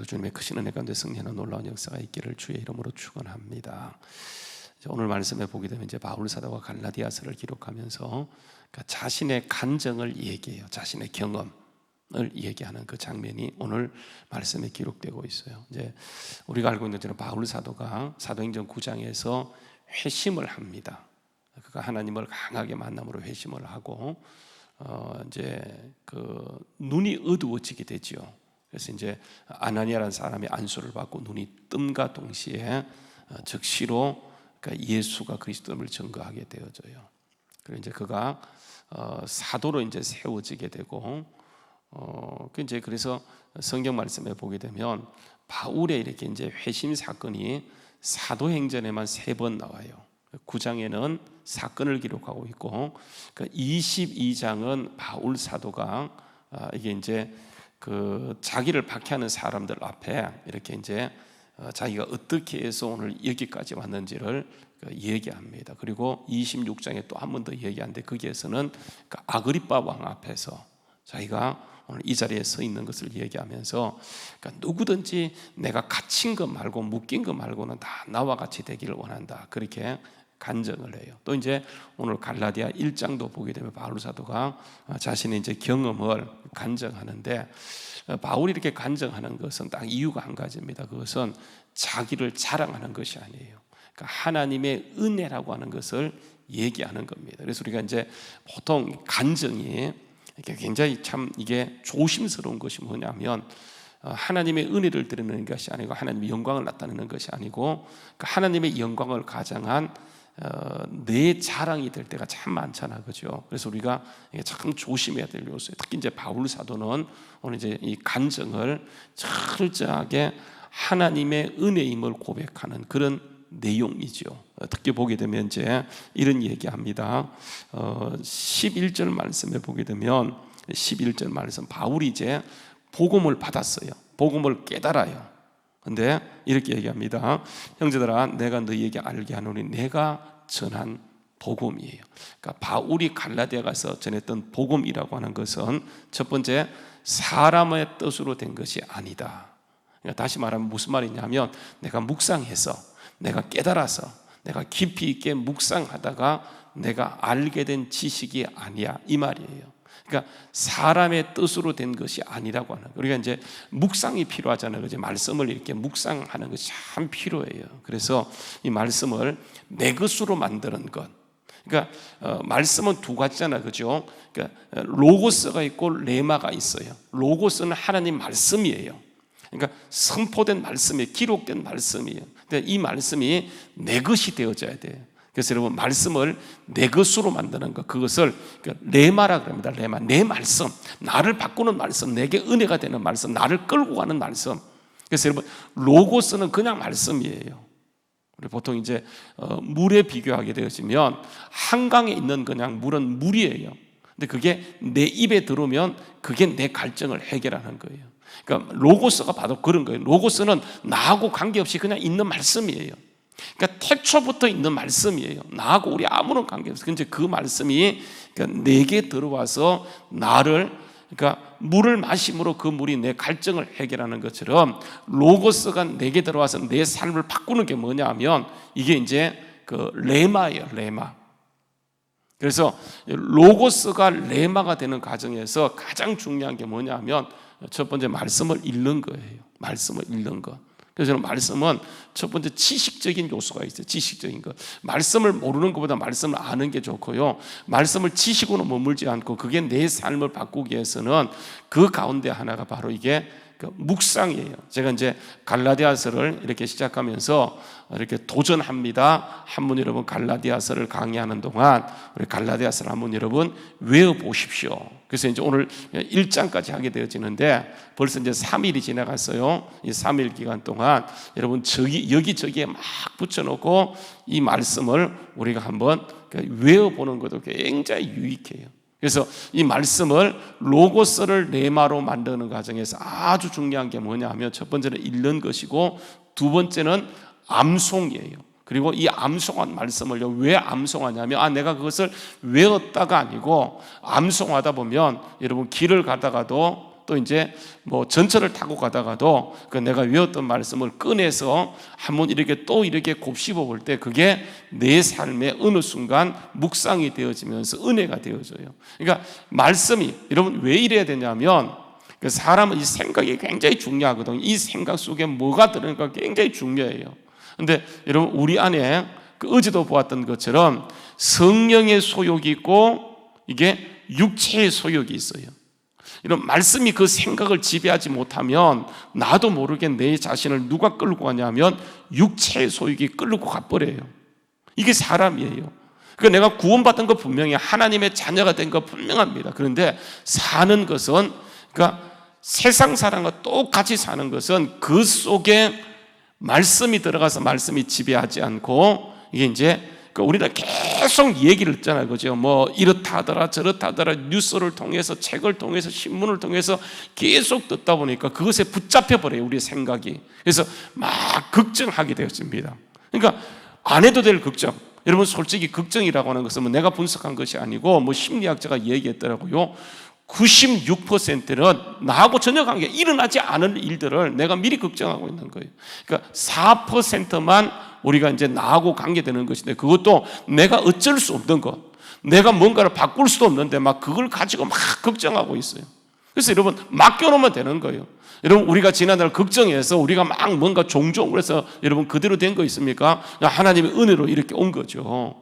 오늘도 주님의 크신 은혜 가운데 승리하는 놀라운 역사가 있기를 주의 이름으로 축원합니다. 오늘 말씀에 보게 되면 이제 바울 사도가 갈라디아서를 기록하면서 그러니까 자신의 간증을 얘기해요. 자신의 경험을 얘기하는 그 장면이 오늘 말씀에 기록되고 있어요. 이제 우리가 알고 있는 것처럼 바울 사도가 사도행전 9장에서 회심을 합니다. 그가 하나님을 강하게 만남으로 회심을 하고 이제 그 눈이 어두워지게 되죠. 그래서 이제 아나니아라는 사람의 안수를 받고 눈이 뜸과 동시에 즉시로 그러니까 예수가 그리스도를 증거하게 되어져요. 그리고 이제 그가 사도로 이제 세워지게 되고 이제 그래서 성경 말씀에 보게 되면 바울의 이렇게 이제 회심 사건이 사도행전에만 3번 나와요. 9장에는 사건을 기록하고 있고 22장은 바울 사도가 이게 이제 그 자기를 박해하는 사람들 앞에 이렇게 이제 자기가 어떻게 해서 오늘 여기까지 왔는지를 얘기합니다. 그리고 26장에 또 한 번 더 얘기하는데 거기에서는 아그리빠 왕 앞에서 자기가 오늘 이 자리에 서 있는 것을 얘기하면서 그러니까 누구든지 내가 갇힌 것 말고 묶인 것 말고는 다 나와 같이 되기를 원한다. 그렇게 간증을 해요. 또 이제 오늘 갈라디아 1장도 보게 되면 바울 사도가 자신의 이제 경험을 간증하는데 바울이 이렇게 간증하는 것은 딱 이유가 한 가지입니다. 그것은 자기를 자랑하는 것이 아니에요. 그러니까 하나님의 은혜라고 하는 것을 얘기하는 겁니다. 그래서 우리가 이제 보통 간증이 굉장히 참 이게 조심스러운 것이 뭐냐면 하나님의 은혜를 드리는 것이 아니고 하나님의 영광을 나타내는 것이 아니고 하나님의 영광을 가장한 내 자랑이 될 때가 참 많잖아, 그죠? 그래서 우리가 참 조심해야 될 요소예요. 특히 이제 바울 사도는 오늘 이제 이 간증을 철저하게 하나님의 은혜임을 고백하는 그런 내용이죠. 특히 보게 되면 이제 이런 얘기합니다. 11절 말씀에 보게 되면 11절 말씀 바울이 이제 복음을 받았어요. 복음을 깨달아요. 근데 이렇게 얘기합니다. 형제들아 내가 너희에게 알게 하노니 내가 전한 복음이에요. 그러니까 바울이 갈라디아 가서 전했던 복음이라고 하는 것은 첫 번째 사람의 뜻으로 된 것이 아니다. 그러니까 다시 말하면 무슨 말이냐면 내가 묵상해서 내가 깨달아서 내가 깊이 있게 묵상하다가 내가 알게 된 지식이 아니야 이 말이에요. 그러니까 사람의 뜻으로 된 것이 아니라고 하는 거예요. 우리가 이제 묵상이 필요하잖아요. 그죠? 말씀을 이렇게 묵상하는 것이 참 필요해요. 그래서 이 말씀을 내 것으로 만드는 것. 그러니까 말씀은 두 가지잖아요. 그죠? 그러니까 로고스가 있고 레마가 있어요. 로고스는 하나님 말씀이에요. 그러니까 선포된 말씀이에요. 기록된 말씀이에요. 근데 이 말씀이 내 것이 되어져야 돼요. 그래서 여러분 말씀을 내 것으로 만드는 것 그것을 레마라 그럽니다. 레마 내 말씀 나를 바꾸는 말씀 내게 은혜가 되는 말씀 나를 끌고 가는 말씀. 그래서 여러분 로고스는 그냥 말씀이에요. 우리 보통 이제 물에 비교하게 되어지면 한강에 있는 그냥 물은 물이에요. 근데 그게 내 입에 들어오면 그게 내 갈증을 해결하는 거예요. 그러니까 로고스가 바로 그런 거예요. 로고스는 나하고 관계없이 그냥 있는 말씀이에요. 그러니까 태초부터 있는 말씀이에요. 나하고 우리 아무런 관계없어요. 근데 그 말씀이 내게 들어와서 나를 그러니까 물을 마심으로 그 물이 내 갈증을 해결하는 것처럼 로고스가 내게 들어와서 내 삶을 바꾸는 게 뭐냐 하면 이게 이제 그 레마예요. 레마. 그래서 로고스가 레마가 되는 과정에서 가장 중요한 게 뭐냐 하면 첫 번째 말씀을 읽는 거예요. 말씀을 읽는 것. 그래서 저는 말씀은 첫 번째 지식적인 요소가 있어요. 지식적인 것. 말씀을 모르는 것보다 말씀을 아는 게 좋고요. 말씀을 지식으로 머물지 않고 그게 내 삶을 바꾸기 위해서는 그 가운데 하나가 바로 이게 묵상이에요. 제가 이제 갈라디아서를 이렇게 시작하면서 이렇게 도전합니다. 한번 여러분 갈라디아서를 강의하는 동안 우리 갈라디아서를 한번 여러분 외워보십시오. 그래서 이제 오늘 1장까지 하게 되어지는데 벌써 이제 3일이 지나갔어요. 이 3일 기간 동안 여러분 여기저기에 막 붙여놓고 이 말씀을 우리가 한번 외워보는 것도 굉장히 유익해요. 그래서 이 말씀을 로고스를 레마로 만드는 과정에서 아주 중요한 게 뭐냐 하면 첫 번째는 읽는 것이고 두 번째는 암송이에요. 그리고 이 암송한 말씀을 왜 암송하냐면 내가 그것을 외웠다가 아니고 암송하다 보면 여러분 길을 가다가도 또 이제 뭐 전철을 타고 가다가도 그 내가 외웠던 말씀을 꺼내서 한번 이렇게 또 이렇게 곱씹어 볼 때 그게 내 삶의 어느 순간 묵상이 되어지면서 은혜가 되어져요. 그러니까 말씀이 여러분 왜 이래야 되냐면 그 사람은 이 생각이 굉장히 중요하거든요. 이 생각 속에 뭐가 들어있는가 굉장히 중요해요. 근데 여러분 우리 안에 그 어제도 보았던 것처럼 성령의 소욕이 있고 이게 육체의 소욕이 있어요. 이런 말씀이 그 생각을 지배하지 못하면 나도 모르게 내 자신을 누가 끌고 가냐면 육체의 소욕이 끌고 가버려요. 이게 사람이에요. 그러니까 내가 구원받은 거 분명히 하나님의 자녀가 된 거 분명합니다. 그런데 사는 것은 그러니까 세상 사람과 똑같이 사는 것은 그 속에 말씀이 들어가서 말씀이 지배하지 않고 이게 이제 우리가 계속 얘기를 했잖아요. 그죠? 뭐 이렇다 하더라 저렇다 하더라 뉴스를 통해서 책을 통해서 신문을 통해서 계속 듣다 보니까 그것에 붙잡혀 버려요. 우리의 생각이. 그래서 막 걱정하게 되었습니다. 그러니까 안 해도 될 걱정. 여러분 솔직히 걱정이라고 하는 것은 뭐 내가 분석한 것이 아니고 뭐 심리학자가 얘기했더라고요. 96%는 나하고 전혀 관계 일어나지 않을 일들을 내가 미리 걱정하고 있는 거예요. 그러니까 4%만 우리가 이제 나하고 관계되는 것인데 그것도 내가 어쩔 수 없는 것, 내가 뭔가를 바꿀 수도 없는데 막 그걸 가지고 막 걱정하고 있어요. 그래서 여러분 맡겨놓으면 되는 거예요. 여러분 우리가 지난날 걱정해서 우리가 막 뭔가 종종 그래서 여러분 그대로 된 거 있습니까? 하나님의 은혜로 이렇게 온 거죠.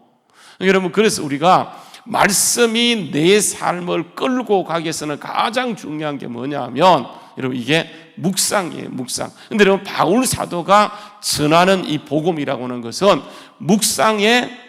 여러분 그래서 우리가 말씀이 내 삶을 끌고 가기 위해서는 가장 중요한 게 뭐냐면 여러분 이게 묵상이에요. 묵상. 근데 여러분 바울 사도가 전하는 이 복음이라고 하는 것은 묵상에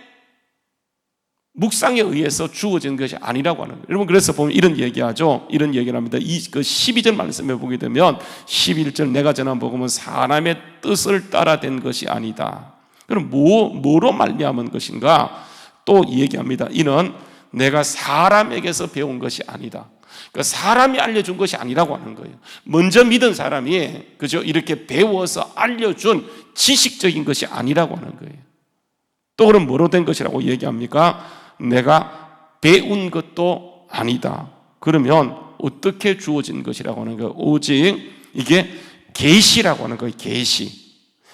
의해서 주어진 것이 아니라고 하는 거예요. 여러분 그래서 보면 이런 얘기하죠. 이런 얘기를 합니다. 그 12절 말씀에 보게 되면 11절 내가 전한 복음은 사람의 뜻을 따라 된 것이 아니다. 그럼 뭐로 말미암은 것인가? 또 얘기합니다. 이는 내가 사람에게서 배운 것이 아니다. 그러니까 사람이 알려준 것이 아니라고 하는 거예요. 먼저 믿은 사람이 그죠? 이렇게 배워서 알려준 지식적인 것이 아니라고 하는 거예요. 또 그럼 뭐로 된 것이라고 얘기합니까? 내가 배운 것도 아니다. 그러면 어떻게 주어진 것이라고 하는 거예요? 오직 이게 계시라고 하는 거예요. 계시.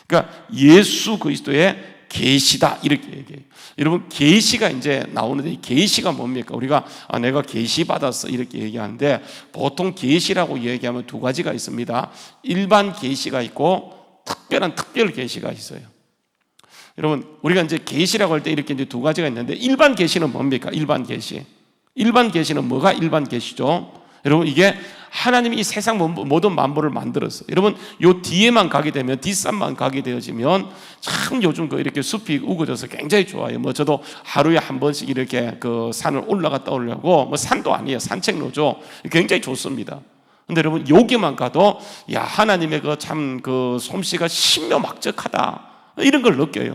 그러니까 예수 그리스도의 계시다 이렇게 얘기해요. 여러분 계시가 이제 나오는데 이 계시가 뭡니까? 우리가 내가 계시 받았어 이렇게 얘기하는데 보통 계시라고 얘기하면 두 가지가 있습니다. 일반 계시가 있고 특별한 특별 계시가 있어요. 여러분 우리가 이제 계시라고 할 때 이렇게 이제 두 가지가 있는데 일반 계시는 뭡니까? 일반 계시는 뭐가 일반 계시죠? 여러분 이게 하나님이 이 세상 모든 만물을 만들었어요. 여러분 요 뒤에만 가게 되면 뒷산만 가게 되어지면 참 요즘 이렇게 숲이 우거져서 굉장히 좋아요. 뭐 저도 하루에 한 번씩 이렇게 그 산을 올라갔다 오려고 뭐 산도 아니에요. 산책로죠. 굉장히 좋습니다. 근데 여러분 여기만 가도 야 하나님의 그 참 그 솜씨가 신묘막적하다 이런 걸 느껴요.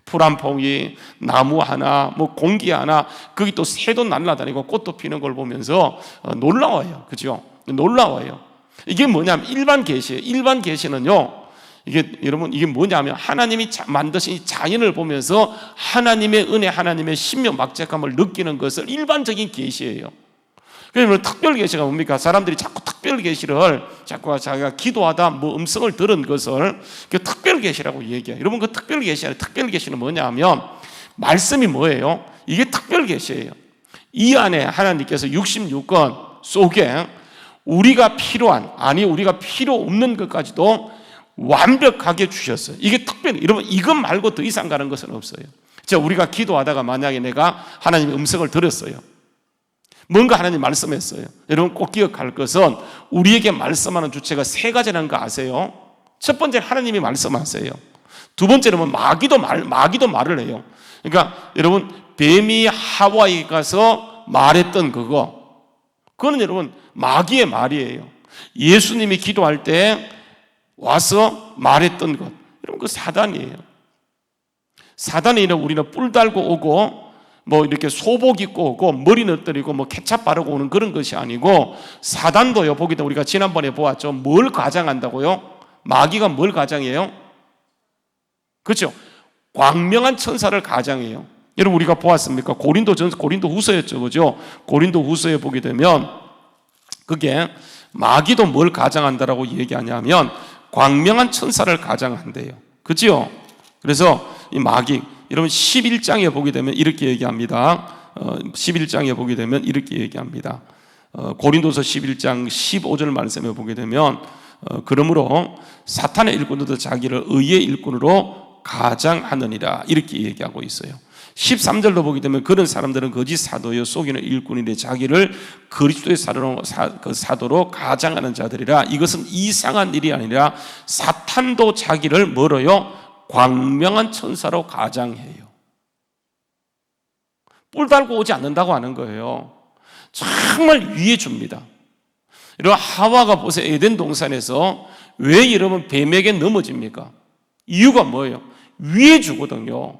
풀 한 봉이, 나무 하나, 뭐 공기 하나, 거기 또 새도 날아다니고 꽃도 피는 걸 보면서 놀라워요. 그죠? 놀라워요. 이게 뭐냐면 일반 계시예요. 일반 계시는요. 이게 여러분 이게 뭐냐면 하나님이 만드신 이 자연을 보면서 하나님의 은혜, 하나님의 신묘막적함을 느끼는 것을 일반적인 계시예요. 그러면 특별 계시가 뭡니까? 사람들이 자꾸 특별 계시를 자꾸 자기가 기도하다 뭐 음성을 들은 것을 그 특별 계시라고 얘기해요. 여러분 그 특별 계시는 뭐냐면 말씀이 뭐예요? 이게 특별 계시예요. 이 안에 하나님께서 66권 속에 우리가 우리가 필요 없는 것까지도 완벽하게 주셨어요. 이게 특별히 여러분 이것 말고 더 이상 가는 것은 없어요. 자, 우리가 기도하다가 만약에 내가 하나님의 음성을 들었어요. 뭔가 하나님 말씀했어요. 여러분 꼭 기억할 것은 우리에게 말씀하는 주체가 세 가지라는 거 아세요? 첫 번째는 하나님이 말씀하세요. 두 번째는 마귀도 말을 해요. 그러니까 여러분 뱀이 하와에 가서 말했던 그거는 여러분 마귀의 말이에요. 예수님이 기도할 때 와서 말했던 것, 여러분 그 사단이에요. 사단이 우리는 뿔 달고 오고 뭐 이렇게 소복 입고 오고 머리 늘뜨리고 뭐 케찹 바르고 오는 그런 것이 아니고 사단도요. 보기도 우리가 지난번에 보았죠. 뭘 가장한다고요? 마귀가 뭘 가장해요? 그렇죠? 광명한 천사를 가장해요. 여러분 우리가 보았습니까? 고린도 후서였죠. 그죠? 고린도 후서에 보게 되면 그게 마귀도 뭘 가장한다라고 얘기하냐면 광명한 천사를 가장한대요. 그죠? 그래서 이 마귀, 여러분 11장에 보게 되면 이렇게 얘기합니다. 11장에 보게 되면 이렇게 얘기합니다. 고린도서 11장 15절 말씀에 보게 되면 그러므로 사탄의 일꾼들도 자기를 의의 일꾼으로 가장하느니라 이렇게 얘기하고 있어요. 13절로 보게 되면 그런 사람들은 거짓 사도여 속이는 일꾼인데 자기를 그리스도의 사도로 가장하는 자들이라. 이것은 이상한 일이 아니라 사탄도 자기를 뭐로요? 광명한 천사로 가장해요. 뿔 달고 오지 않는다고 하는 거예요. 정말 위해 줍니다. 여러분, 하와가 보세요. 에덴 동산에서 왜 여러분 뱀에게 넘어집니까? 이유가 뭐예요? 위해 주거든요.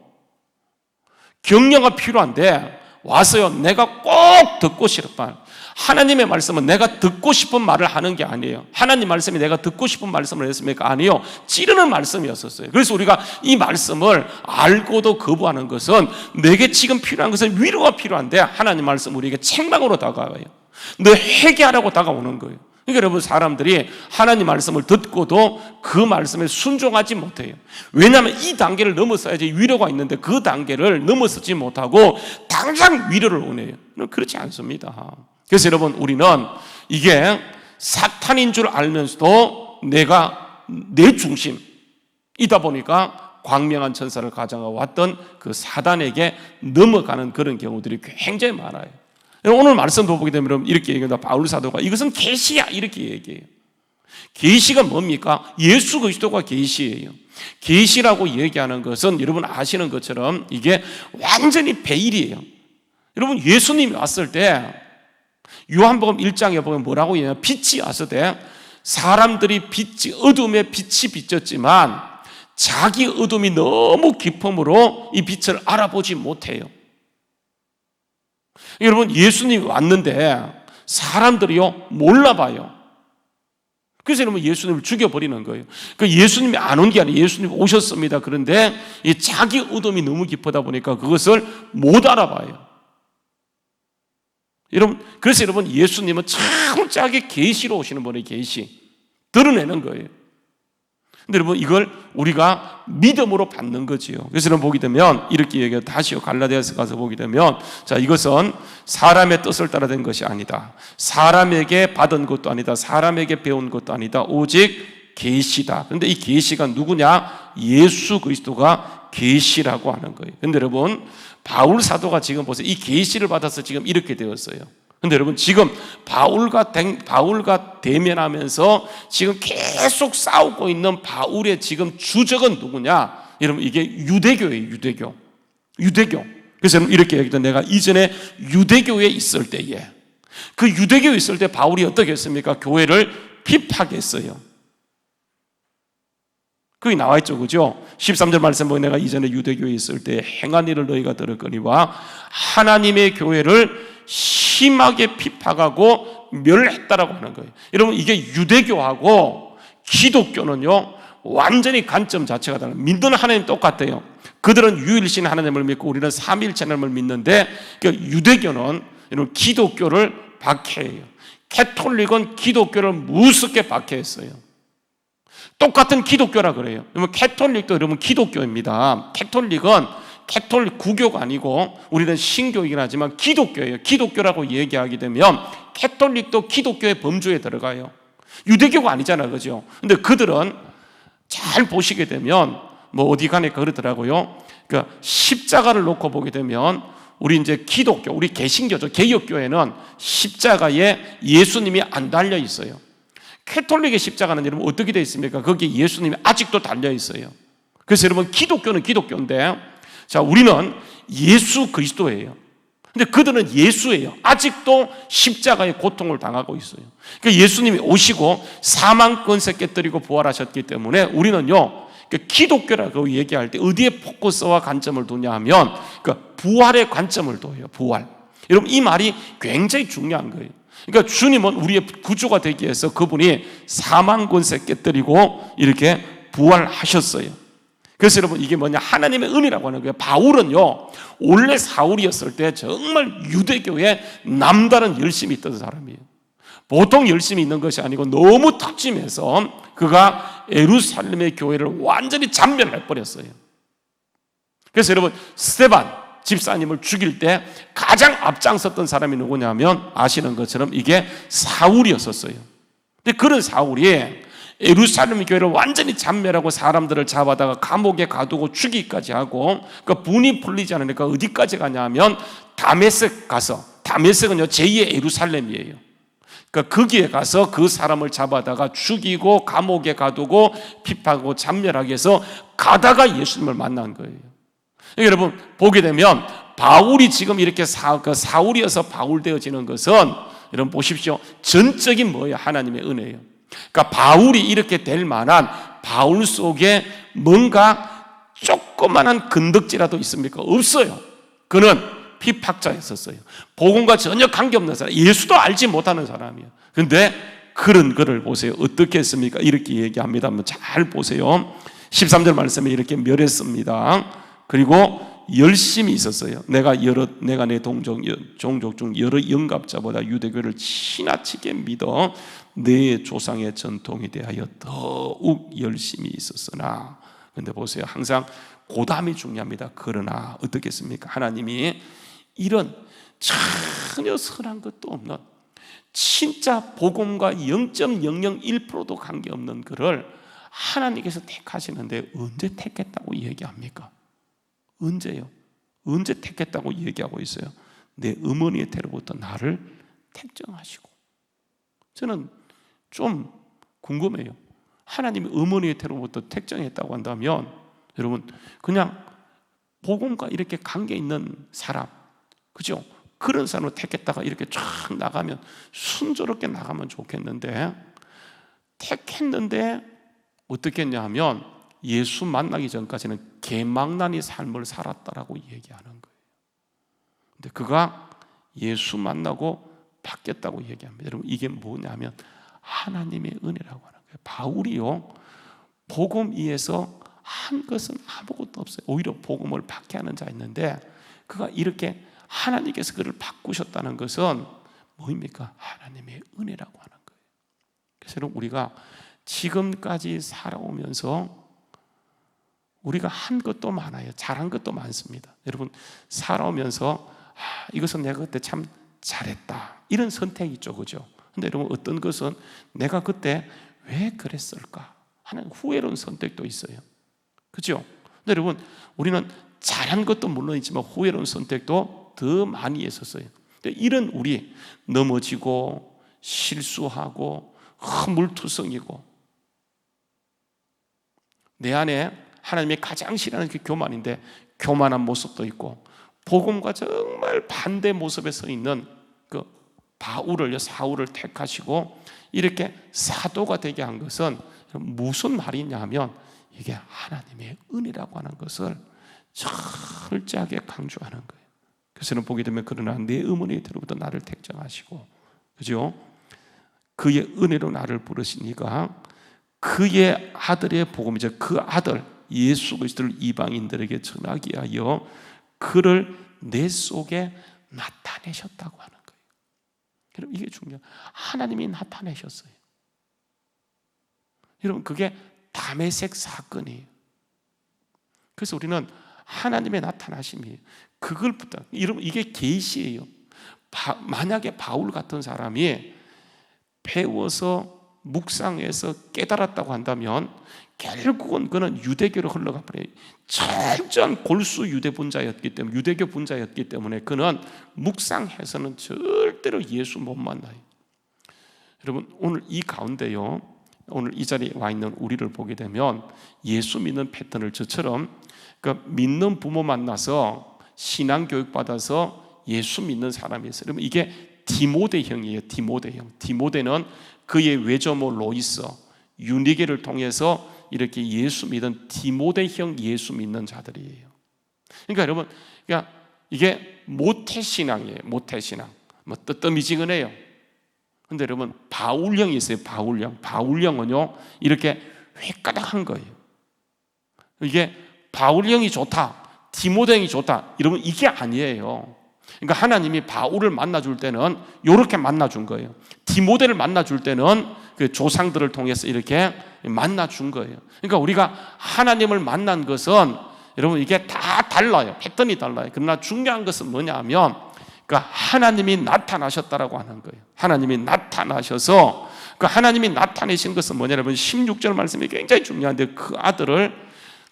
격려가 필요한데 와서요, 내가 꼭 듣고 싶은 하나님의 말씀은 내가 듣고 싶은 말을 하는 게 아니에요. 하나님 말씀이 내가 듣고 싶은 말씀을 했습니까? 아니요. 찌르는 말씀이었었어요. 그래서 우리가 이 말씀을 알고도 거부하는 것은 내게 지금 필요한 것은 위로가 필요한데 하나님 말씀 우리에게 책망으로 다가와요. 너 회개하라고 다가오는 거예요. 그러니까 여러분, 사람들이 하나님 말씀을 듣고도 그 말씀에 순종하지 못해요. 왜냐하면 이 단계를 넘어서야지 위로가 있는데 그 단계를 넘어서지 못하고 당장 위로를 원해요. 그렇지 않습니다. 그래서 여러분, 우리는 이게 사탄인 줄 알면서도 내가 내 중심이다 보니까 광명한 천사를 가장하고 왔던 그 사단에게 넘어가는 그런 경우들이 굉장히 많아요. 오늘 말씀도 보게 되면 이렇게 얘기합니다. 바울 사도가 이것은 계시야 이렇게 얘기해요. 계시가 뭡니까? 예수 그리스도가 계시예요. 계시라고 얘기하는 것은 여러분 아시는 것처럼 이게 완전히 베일이에요. 여러분, 예수님이 왔을 때 요한복음 1장에 보면 뭐라고 얘기하냐? 빛이 왔을 때 사람들이 어둠에 빛이 비쳤지만 자기 어둠이 너무 깊음으로 이 빛을 알아보지 못해요. 여러분, 예수님이 왔는데 사람들이요 몰라봐요. 그래서 여러분 예수님을 죽여버리는 거예요. 그러니까 예수님이 안 온 게 아니에요. 예수님이 오셨습니다. 그런데 이 자기 어둠이 너무 깊다 보니까 그것을 못 알아봐요. 여러분, 그래서 여러분 예수님은 철저하게 계시로 오시는 분의 계시 드러내는 거예요. 근데 여러분, 이걸 우리가 믿음으로 받는 거지요. 그래서 여러분 보게 되면 이렇게 얘기해요. 다시요, 갈라디아서 가서 보게 되면, 자, 이것은 사람의 뜻을 따라 된 것이 아니다. 사람에게 받은 것도 아니다. 사람에게 배운 것도 아니다. 오직 계시다. 그런데 이 계시가 누구냐? 예수 그리스도가 계시라고 하는 거예요. 근데 여러분, 바울 사도가 지금 보세요. 이 계시를 받아서 지금 이렇게 되었어요. 근데 여러분, 지금 바울과 대면하면서 지금 계속 싸우고 있는 바울의 지금 주적은 누구냐? 여러분, 이게 유대교예요. 유대교. 그래서 여러분 이렇게 얘기했죠. 내가 이전에 유대교에 있을 때에, 그 유대교에 있을 때 바울이 어떻게 했습니까? 교회를 핍박했어요. 거기 나와 있죠, 그죠? 13절 말씀 보면 내가 이전에 유대교에 있을 때 행한 일을 너희가 들었거니와 하나님의 교회를 심하게 핍박하고 멸했다라고 하는 거예요. 여러분, 이게 유대교하고 기독교는요 완전히 관점 자체가 달라요. 믿는 하나님 똑같아요. 그들은 유일신 하나님을 믿고 우리는 삼위일체 하나님을 믿는데, 유대교는 여러분 기독교를 박해해요. 캐톨릭은 기독교를 무섭게 박해했어요. 똑같은 기독교라 그래요. 여러분, 캐톨릭도 여러분 기독교입니다. 캐톨릭 구교가 아니고 우리는 신교이긴 하지만 기독교예요. 기독교라고 얘기하게 되면 캐톨릭도 기독교의 범주에 들어가요. 유대교가 아니잖아요, 그죠? 근데 그들은 잘 보시게 되면 뭐 어디 가니까 그러더라고요. 그러니까 십자가를 놓고 보게 되면 우리 이제 기독교, 우리 개신교죠. 개혁교회는 십자가에 예수님이 안 달려 있어요. 캐톨릭의 십자가는 여러분 어떻게 되어 있습니까? 거기에 예수님이 아직도 달려 있어요. 그래서 여러분 기독교는 기독교인데, 자, 우리는 예수 그리스도예요. 근데 그들은 예수예요. 아직도 십자가의 고통을 당하고 있어요. 그러니까 예수님이 오시고 사망 권세 깨뜨리고 부활하셨기 때문에 우리는요, 기독교라고 얘기할 때 어디에 포커스와 관점을 두냐 하면 부활의 관점을 둬요. 부활. 여러분, 이 말이 굉장히 중요한 거예요. 그러니까 주님은 우리의 구주가 되기 위해서 그분이 사망 권세 깨뜨리고 이렇게 부활하셨어요. 그래서 여러분, 이게 뭐냐? 하나님의 은혜라고 하는 거예요. 바울은요, 원래 사울이었을 때 정말 유대교에 남다른 열심이 있던 사람이에요. 보통 열심히 있는 것이 아니고 너무 특심해서 그가 예루살렘의 교회를 완전히 잔멸해버렸어요. 그래서 여러분, 스데반 집사님을 죽일 때 가장 앞장섰던 사람이 누구냐면 아시는 것처럼 이게 사울이었었어요. 근데 그런 사울이 예루살렘 교회를 완전히 잔멸하고 사람들을 잡아다가 감옥에 가두고 죽이기까지 하고, 그 분이 풀리지 않으니까 어디까지 가냐면 다메섹 가서, 다메섹은요 제2의 예루살렘이에요. 그러니까 거기에 가서 그 사람을 잡아다가 죽이고 감옥에 가두고 핍박하고 잔멸하게 해서 가다가 예수님을 만난 거예요. 여러분 보게 되면 바울이 지금 이렇게 사울이어서 바울 되어지는 것은 여러분 보십시오. 전적인 뭐예요? 하나님의 은혜예요. 그러니까 바울이 이렇게 될 만한 바울 속에 뭔가 조그만한 건덕지라도 있습니까? 없어요. 그는 피팍자였었어요. 복음과 전혀 관계없는 사람, 예수도 알지 못하는 사람이에요. 그런데 그런 그를 보세요. 어떻게 했습니까? 이렇게 얘기합니다. 한번 잘 보세요. 13절 말씀에 이렇게 멸했습니다. 그리고 열심히 있었어요. 내가 내 종족 중 여러 영갑자보다 유대교를 지나치게 믿어 내 조상의 전통에 대하여 더욱 열심히 있었으나, 근데 보세요. 항상 고담이 중요합니다. 그러나 어떻겠습니까? 하나님이 이런 전혀 선한 것도 없는 진짜 복음과 0.001%도 관계없는 그를 하나님께서 택하시는데 언제 택했다고 얘기합니까? 언제요? 언제 택했다고 얘기하고 있어요? 내 어머니의 태로부터 나를 택정하시고. 저는 좀 궁금해요. 하나님이 어머니의 태로부터 택정했다고 한다면 여러분 그냥 복음과 이렇게 관계 있는 사람, 그죠? 그런 사람을 택했다가 이렇게 쫙 나가면 순조롭게 나가면 좋겠는데, 택했는데 어떻게 했냐 하면 예수 만나기 전까지는 개망난이 삶을 살았다라고 얘기하는 거예요. 근데 그가 예수 만나고 바뀌었다고 얘기합니다. 여러분 이게 뭐냐면 하나님의 은혜라고 하는 거예요. 바울이요 복음 위에서 한 것은 아무것도 없어요. 오히려 복음을 박해하는 자 있는데 그가 이렇게 하나님께서 그를 바꾸셨다는 것은 뭐입니까? 하나님의 은혜라고 하는 거예요. 그래서 여러분 우리가 지금까지 살아오면서 우리가 한 것도 많아요. 잘한 것도 많습니다. 여러분 살아오면서 이것은 내가 그때 참 잘했다 이런 선택이 있죠, 그죠? 근데 여러분 어떤 것은 내가 그때 왜 그랬을까 하는 후회로운 선택도 있어요, 그죠? 근데 여러분 우리는 잘한 것도 물론 있지만 후회로운 선택도 더 많이 했었어요. 근데 이런 우리 넘어지고 실수하고 허물투성이고 내 안에 하나님이 가장 싫어하는 그 교만인데 교만한 모습도 있고 복음과 정말 반대 모습에 서 있는 그 사울을 택하시고 이렇게 사도가 되게 한 것은 무슨 말이냐 하면 이게 하나님의 은혜라고 하는 것을 철저하게 강조하는 거예요. 그래서 보게 되면 그러나 내 어머니의 태로부터 나를 택정하시고, 그죠? 그의 은혜로 나를 부르시니까 그의 아들의 복음이죠. 그 아들 예수 그리스도를 이방인들에게 전하게 하여 그를 내 속에 나타내셨다고 하는 거예요. 여러분 이게 중요해요. 하나님이 나타내셨어요. 여러분 그게 다메섹 사건이에요. 그래서 우리는 하나님의 나타나심이에요. 그걸 부탁. 여러분 이게 계시예요. 만약에 바울 같은 사람이 배워서 묵상해서 깨달았다고 한다면 결국은 그는 유대교로 흘러가 버려요. 철저한 골수 유대 분자였기 때문에, 유대교 분자였기 때문에 그는 묵상해서는 절대로 예수 못 만나요. 여러분 오늘 이 가운데요, 오늘 이 자리에 와 있는 우리를 보게 되면 예수 믿는 패턴을 저처럼 믿는 부모 만나서 신앙 교육 받아서 예수 믿는 사람이 있어요. 여러분 이게 디모데형이에요. 디모데형. 디모데는 그의 외조모 로이스, 유니게를 통해서 이렇게 예수 믿은 디모데형 예수 믿는 자들이에요. 그러니까 여러분, 그러니까 이게 모태신앙이에요. 모태신앙. 뭐 뜨뜻미지근해요. 근데 여러분 바울형이 있어요. 바울형. 바울형은요 이렇게 획가닥한 거예요. 이게 바울형이 좋다, 디모데형이 좋다, 여러분 이게 아니에요. 그러니까 하나님이 바울을 만나줄 때는 이렇게 만나준 거예요. 디모데를 만나줄 때는 그 조상들을 통해서 이렇게 만나준 거예요. 그러니까 우리가 하나님을 만난 것은 여러분 이게 다 달라요. 패턴이 달라요. 그러나 중요한 것은 뭐냐 하면 그러니까 하나님이 나타나셨다라고 하는 거예요. 하나님이 나타나셔서 그 하나님이 나타내신 것은 뭐냐 여러분 16절 말씀이 굉장히 중요한데 그 아들을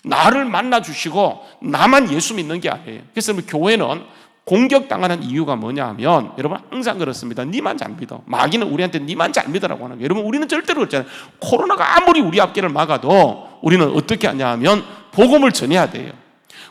나를 만나주시고 나만 예수 믿는 게 아니에요. 그래서 교회는 공격당하는 이유가 뭐냐 하면 여러분 항상 그렇습니다. 니만 잘 믿어. 마귀는 우리한테 니만 잘 믿으라고 하는 거예요. 여러분 우리는 절대로 그렇잖아요. 코로나가 아무리 우리 앞길을 막아도 우리는 어떻게 하냐 하면 복음을 전해야 돼요.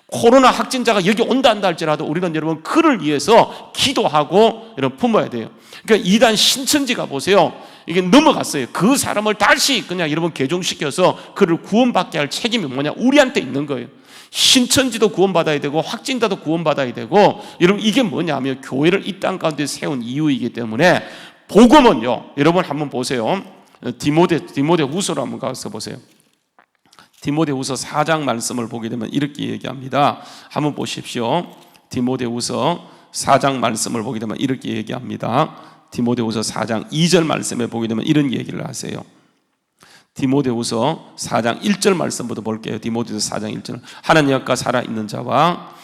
코로나 확진자가 여기 온다 한다 할지라도 우리는 여러분 그를 위해서 기도하고 여러분 품어야 돼요. 그러니까 이단 신천지가 보세요. 이게 넘어갔어요. 그 사람을 다시 그냥 여러분 개종시켜서 그를 구원받게 할 책임이 뭐냐? 우리한테 있는 거예요. 신천지도 구원받아야 되고 확진자도 구원받아야 되고 여러분 이게 뭐냐면 교회를 이 땅 가운데 세운 이유이기 때문에 복음은요. 여러분 한번 보세요. 디모데 후서로 한번 가서 보세요. 디모데 후서 4장 말씀을 보게 되면 이렇게 얘기합니다. 한번 보십시오. 디모데 후서 4장 말씀을 보게 되면 이렇게 얘기합니다. 디모데 후서 4장 2절 말씀에 보게 되면 이런 얘기를 하세요. 디모데후서 4장 1절 말씀부터 볼게요. 디모데후서 4장 1절. 하나님 앞과 살아있는 자와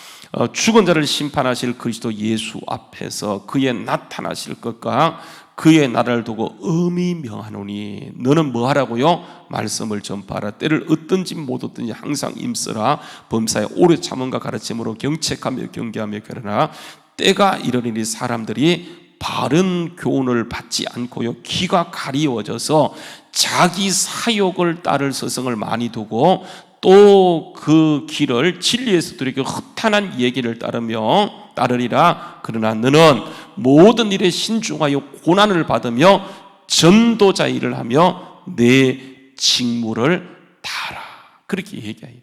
죽은 자를 심판하실 그리스도 예수 앞에서 그의 나타나실 것과 그의 나라를 두고 엄히 명하노니 너는 뭐 하라고요? 말씀을 전파하라. 때를 얻든지 못 얻든지 항상 임쓰라. 범사에 오래 참음과 가르침으로 경책하며 경계하며 결하라. 때가 이르리니 사람들이 바른 교훈을 받지 않고요 귀가 가리워져서 자기 사욕을 따를 서성을 많이 두고 또 그 길을 진리에서 들이켜 허탄한 얘기를 따르리라. 그러나 너는 모든 일에 신중하여 고난을 받으며 전도자 일을 하며 내 직무를 다하라. 그렇게 얘기해요.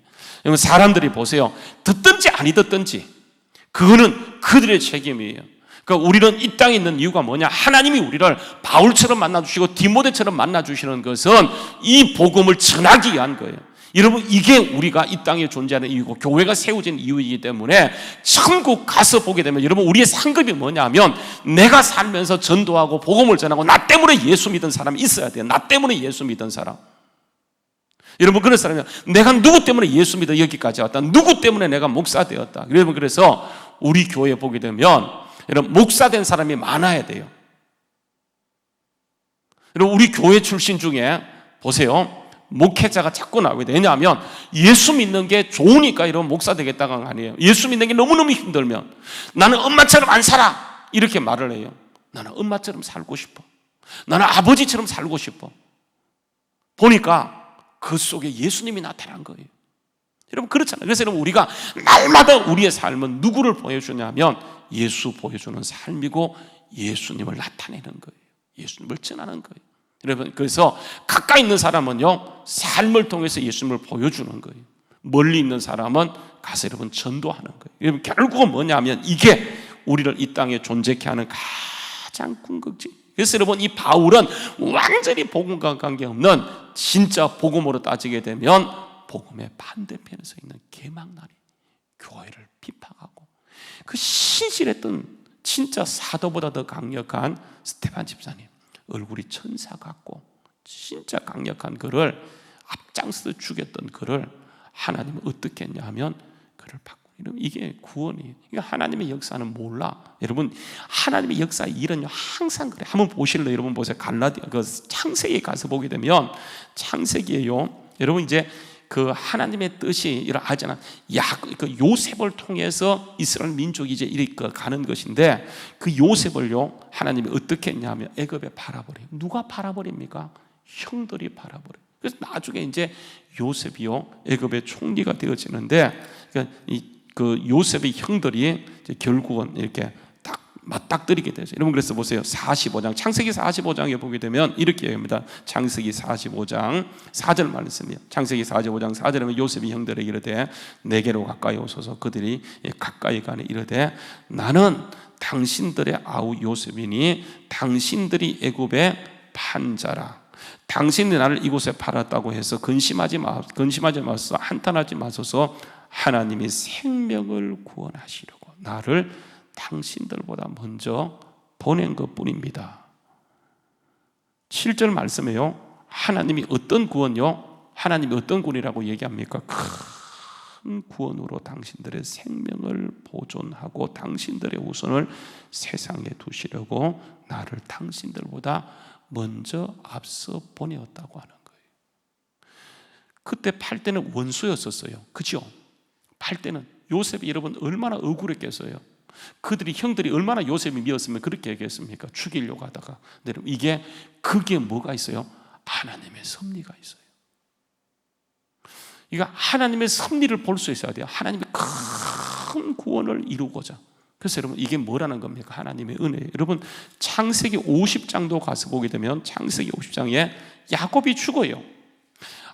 사람들이 보세요. 듣든지 아니 듣든지 그거는 그들의 책임이에요. 그러니까 우리는 이 땅에 있는 이유가 뭐냐? 하나님이 우리를 바울처럼 만나주시고 디모데처럼 만나주시는 것은 이 복음을 전하기 위한 거예요. 여러분 이게 우리가 이 땅에 존재하는 이유고 교회가 세워진 이유이기 때문에 천국 가서 보게 되면 여러분 우리의 상급이 뭐냐면 내가 살면서 전도하고 복음을 전하고 나 때문에 예수 믿은 사람이 있어야 돼요. 나 때문에 예수 믿은 사람. 여러분 그런 사람이 내가 누구 때문에 예수 믿어 여기까지 왔다. 누구 때문에 내가 목사 되었다. 여러분 그래서 우리 교회 보게 되면 여러분 목사된 사람이 많아야 돼요. 여러분 우리 교회 출신 중에 보세요. 목회자가 자꾸 나오게 돼요. 왜냐하면 예수 믿는 게 좋으니까 이런 목사 되겠다가 아니에요. 예수 믿는 게 너무너무 힘들면 나는 엄마처럼 안 살아 이렇게 말을 해요. 나는 엄마처럼 살고 싶어. 나는 아버지처럼 살고 싶어. 보니까 그 속에 예수님이 나타난 거예요. 여러분 그렇잖아요. 그래서 여러분 우리가 날마다 우리의 삶은 누구를 보여주냐면 예수 보여주는 삶이고 예수님을 나타내는 거예요. 예수님을 전하는 거예요. 여러분 그래서 가까이 있는 사람은요 삶을 통해서 예수님을 보여주는 거예요. 멀리 있는 사람은 가서 여러분 전도하는 거예요. 여러분 결국은 뭐냐면 이게 우리를 이 땅에 존재케 하는 가장 궁극지. 그래서 여러분 이 바울은 완전히 복음과 관계없는 진짜 복음으로 따지게 되면 복음의 반대편에 서 있는 개망나니 교회를 비판하고 그 신실했던 진짜 사도보다 더 강력한 스테반 집사님 얼굴이 천사 같고 진짜 강력한 그를 앞장서 죽였던 그를 하나님은 어떻게 했냐 하면 그를 바꾸고 이게 구원이에요. 그러니까 하나님의 역사는 몰라. 여러분 하나님의 역사 일은요 항상 그래. 한번 보실래요? 여러분 보세요. 갈라디아 그 창세기에 가서 보게 되면 창세기에요. 여러분 이제 그 하나님의 뜻이 일어나잖아. 그 요셉을 통해서 이스라엘 민족이 이제 이렇게 가는 것인데 그 요셉을요 하나님이 어떻게 했냐면 애굽에 팔아버려요. 누가 팔아버립니까? 형들이 팔아버려요. 그래서 나중에 이제 요셉이요 애굽의 총리가 되어지는데 그 요셉의 형들이 이제 결국은 이렇게 딱 맞닥뜨리게 되죠. 여러분 그래서 보세요. 45장 창세기 45장에 보게 되면 이렇게 얘기합니다. 창세기 45장 4절 말씀이에요. 창세기 45장 4절에 보면 요셉이 형들에게 이르되 내게로 가까이 오소서. 그들이 가까이 가니 이르되 나는 당신들의 아우 요셉이니 당신들이 애굽에 판 자라. 당신이 나를 이곳에 팔았다고 해서 근심하지 마소서. 한탄하지 마소서. 하나님이 생명을 구원하시려고 나를 당신들보다 먼저 보낸 것뿐입니다. 7절 말씀에요, 하나님이 어떤 구원요? 하나님이 어떤 구원이라고 얘기합니까? 큰 구원으로 당신들의 생명을 보존하고 당신들의 후손을 세상에 두시려고 나를 당신들보다 먼저 앞서 보내었다고 하는 거예요. 그때 팔 때는 원수였었어요. 그죠? 팔 때는 요셉이 여러분 얼마나 억울했겠어요. 그들이 형들이 얼마나 요셉이 미웠으면 그렇게 얘기했습니까? 죽이려고 하다가. 근데 그게 뭐가 있어요? 하나님의 섭리가 있어요. 그러니까 하나님의 섭리를 볼 수 있어야 돼요. 하나님의 큰 구원을 이루고자. 그래서 여러분 이게 뭐라는 겁니까? 하나님의 은혜. 여러분 창세기 50장도 가서 보게 되면 창세기 50장에 야곱이 죽어요.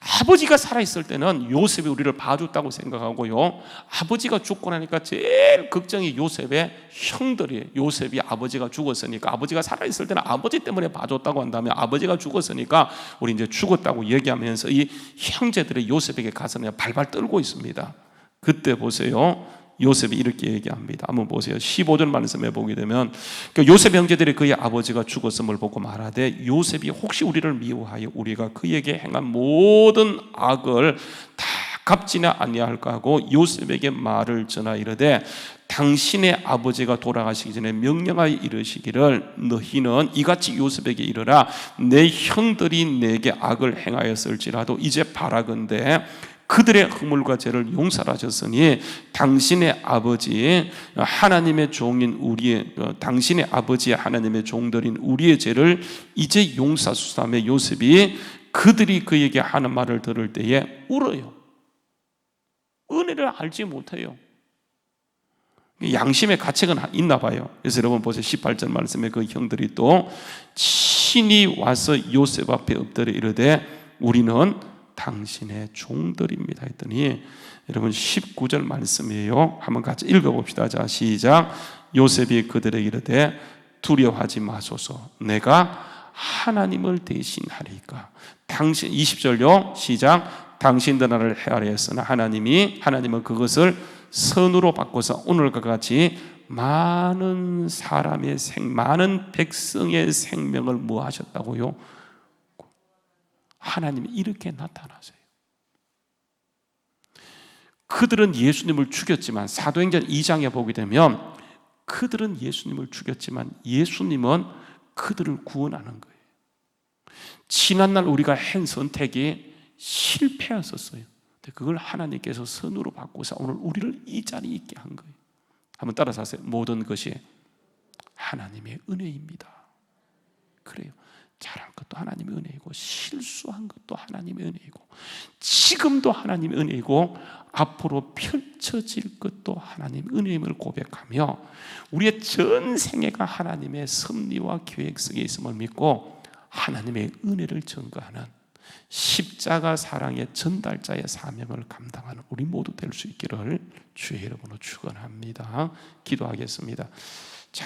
아버지가 살아있을 때는 요셉이 우리를 봐줬다고 생각하고요, 아버지가 죽고 나니까 제일 걱정이 요셉의 형들이에요. 요셉이 아버지가 죽었으니까, 아버지가 살아있을 때는 아버지 때문에 봐줬다고 한다면 아버지가 죽었으니까 우리 이제 죽었다고 얘기하면서 이 형제들이 요셉에게 가서 그냥 발발 떨고 있습니다. 그때 보세요, 요셉이 이렇게 얘기합니다. 한번 보세요. 15절 말씀에 보게 되면 요셉 형제들이 그의 아버지가 죽었음을 보고 말하되 요셉이 혹시 우리를 미워하여 우리가 그에게 행한 모든 악을 다 갚지나 아니할까 하고 요셉에게 말을 전하 이르되 당신의 아버지가 돌아가시기 전에 명령하여 이르시기를 너희는 이같이 요셉에게 이르라 내 형들이 내게 악을 행하였을지라도 이제 바라건대 그들의 허물과 죄를 용서하셨으니 당신의 아버지 하나님의 종인 우리의 당신의 아버지 하나님의 종들인 우리의 죄를 이제 용서하소서. 요셉이 그들이 그에게 하는 말을 들을 때에 울어요. 은혜를 알지 못해요. 양심의 가책은 있나 봐요. 그래서 여러분 보세요. 18절 말씀에 그 형들이 또 친히 와서 요셉 앞에 엎드려 이르되 우리는 당신의 종들입니다 했더니 여러분 19절 말씀이에요. 한번 같이 읽어봅시다. 자, 시작. 요셉이 그들에게 이르되 두려워하지 마소서 내가 하나님을 대신하리까. 당신 20절요. 시작. 당신들 나를 헤아려 했으나 하나님은 그것을 선으로 바꿔서 오늘과 같이 많은 백성의 생명을 뭐 하셨다고요? 하나님이 이렇게 나타나세요. 그들은 예수님을 죽였지만 사도행전 2장에 보게 되면 그들은 예수님을 죽였지만 예수님은 그들을 구원하는 거예요. 지난날 우리가 한 선택이 실패했었어요. 근데 그걸 하나님께서 선으로 바꾸사 오늘 우리를 이 자리에 있게 한 거예요. 한번 따라서 하세요. 모든 것이 하나님의 은혜입니다. 그래요. 잘한 것도 하나님의 은혜이고 실수한 것도 하나님의 은혜이고 지금도 하나님의 은혜이고 앞으로 펼쳐질 것도 하나님의 은혜임을 고백하며 우리의 전 생애가 하나님의 섭리와 계획 속에 있음을 믿고 하나님의 은혜를 전가하는 십자가 사랑의 전달자의 사명을 감당하는 우리 모두 될 수 있기를 주의 이름으로 축원합니다. 기도하겠습니다.